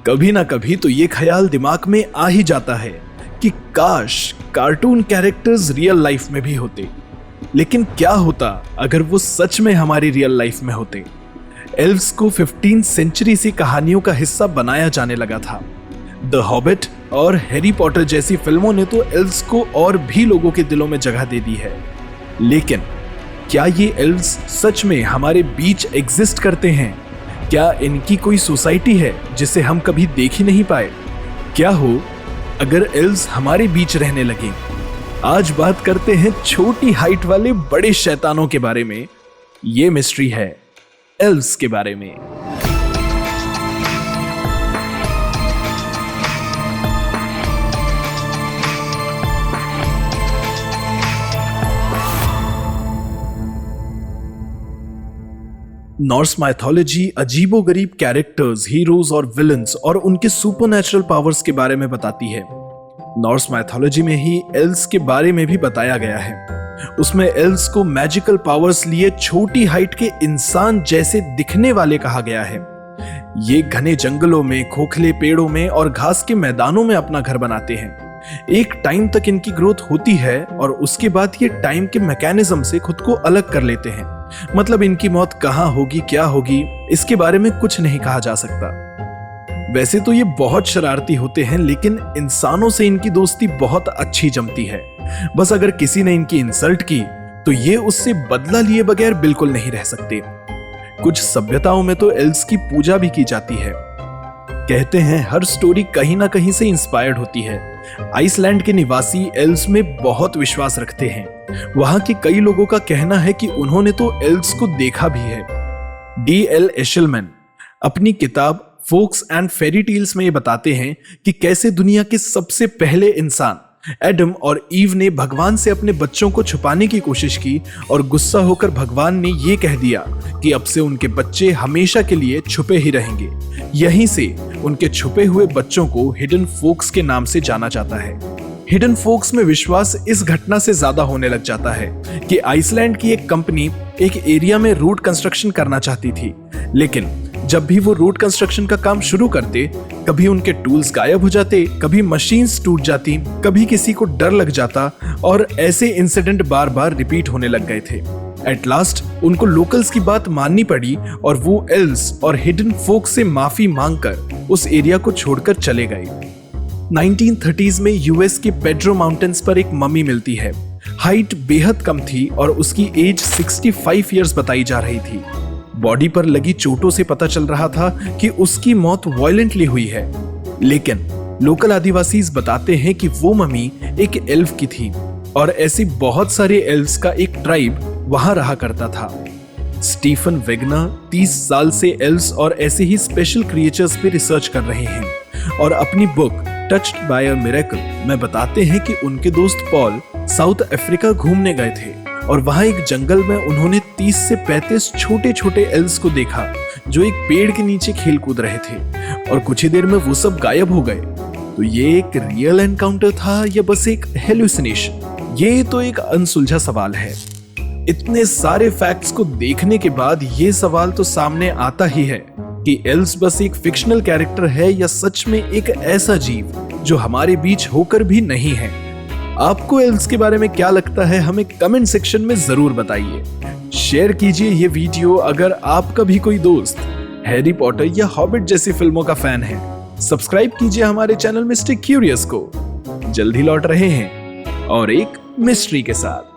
कभी ना कभी तो ये ख्याल दिमाग में आ ही जाता है कि काश कार्टून कैरेक्टर्स रियल लाइफ में भी होते। लेकिन क्या होता अगर वो सच में हमारी रियल लाइफ में होते। एल्व्स को 15th सेंचुरी से कहानियों का हिस्सा बनाया जाने लगा था। द हॉबिट और हैरी पॉटर जैसी फिल्मों ने तो एल्व्स को और भी लोगों के दिलों में जगह दे दी है। लेकिन क्या ये एल्व्स सच में हमारे बीच एग्जिस्ट करते हैं? क्या इनकी कोई सोसाइटी है जिसे हम कभी देख ही नहीं पाए? क्या हो अगर एल्व्स हमारे बीच रहने लगे? आज बात करते हैं छोटी हाइट वाले बड़े शैतानों के बारे में। ये मिस्ट्री है एल्व्स के बारे में। नॉर्स माइथोलॉजी अजीबोगरीब कैरेक्टर्स, हीरोज और विलन्स और उनके सुपरनैचुरल पावर्स के बारे में बताती है। नॉर्स माइथोलॉजी में ही एल्व्स के बारे में भी बताया गया है। उसमें एल्व्स को मैजिकल पावर्स लिए छोटी हाइट के इंसान जैसे दिखने वाले कहा गया है। ये घने जंगलों में, खोखले पेड़ों में और घास के मैदानों में अपना घर बनाते हैं। एक टाइम तक इनकी ग्रोथ होती है और उसके बाद ये टाइम के मैकेनिज्म से खुद को अलग कर लेते हैं। मतलब इनकी मौत कहां होगी, क्या होगी, इसके बारे में कुछ नहीं कहा जा सकता। वैसे तो ये बहुत शरारती होते हैं, लेकिन इंसानों से इनकी दोस्ती बहुत अच्छी जमती है। बस अगर किसी ने इनकी इंसल्ट की तो ये उससे बदला लिए बगैर बिल्कुल नहीं रह सकते। कुछ सभ्यताओं में तो एल्व्स की पूजा भी की जाती है। कहते हैं हर स्टोरी कहीं ना कहीं से इंस्पायर्ड होती है। आइसलैंड के निवासी एल्व्स में बहुत विश्वास रखते हैं। वहां के कई लोगों का कहना है कि उन्होंने तो एल्व्स को देखा भी है। D.L. एशेलमैन अपनी किताब फोक्स एंड फेरी टेल्स में ये बताते हैं कि कैसे दुनिया के सबसे पहले इंसान एडम और ईव ने भगवान से अपने बच्चों को छुपाने की कोशिश की और गुस्सा होकर भगवान ने ये कह दिया कि अब से उनके बच्चे हमेशा के लिए छुपे ही रहेंगे। यहीं से उनके छुपे हुए बच्चों को हिडन फोक्स के नाम से जाना जाता है। हिडन फोक्स में विश्वास इस घटना से ज्यादा होने लग जाता है कि आइसलैंड की एक कंपनी एक एरिया में रोड कंस्ट्रक्शन करना चाहती थी, लेकिन जब भी वो रोड कंस्ट्रक्शन का काम शुरू करते, कभी उनके टूल्स गायब हो जाते, कभी मशीन्स टूट जाती, कभी किसी को डर लग जाता और ऐसे इंसिडेंट बार बार रिपीट होने लग गए थे। एट लास्ट उनको लोकल्स की बात माननी पड़ी और वो एल्व्स और हिडन फोक्स से माफी मांगकर उस एरिया को छोड़कर चले गए। 1930s में यूएस के पेड्रो माउंटेन्स पर एक मम्मी मिलती है। हाइट बेहद कम थी और उसकी एज 65 ईयर्स बताई जा रही थी। बॉडी पर लगी चोटों से पता चल रहा था कि उसकी मौत वायलेंटली हुई है। लेकिन लोकल आदिवासी बताते हैं कि वो मम्मी एक एल्फ की थी और ऐसे बहुत सारे एल्व्स का एक ट्राइब वहां रहा करता था। स्टीफन वेगनर 30 साल से एल्व्स और ऐसे ही स्पेशल क्रिएचर्स पे रिसर्च कर रहे हैं और अपनी book touched bye a miracle में बताते हैं कि उनके दोस्त पॉल साउथ अफ्रीका घूमने गए थे और वहां एक जंगल में उन्होंने 30 से 35 छोटे छोटे एल्व्स को देखा जो एक पेड़ के नीचे खेल कूद रहे थे और कुछ ही देर में वो सब गायब हो गए। तो ये एक रियल एनकाउंटर था या बस एक हेलुसिनेशन? ये तो एक अनसुलझा सवाल है। इतने सारे फैक्ट्स को देखने के बाद ये सवाल तो सामने आता ही है कि एल्व्स बस एक फिक्शनल कैरेक्टर है या सच में एक ऐसा जीव जो हमारे बीच होकर भी नहीं है। आपको एल्व्स के बारे में क्या लगता है, हमें कमेंट सेक्शन में जरूर बताइए। शेयर कीजिए ये वीडियो अगर आपका भी कोई दोस्त हैरी पॉटर या हॉबिट जैसी फिल्मों का फैन है। सब्सक्राइब कीजिए हमारे चैनल मिस्टर क्यूरियस को। जल्द ही लौट रहे हैं और एक मिस्ट्री के साथ।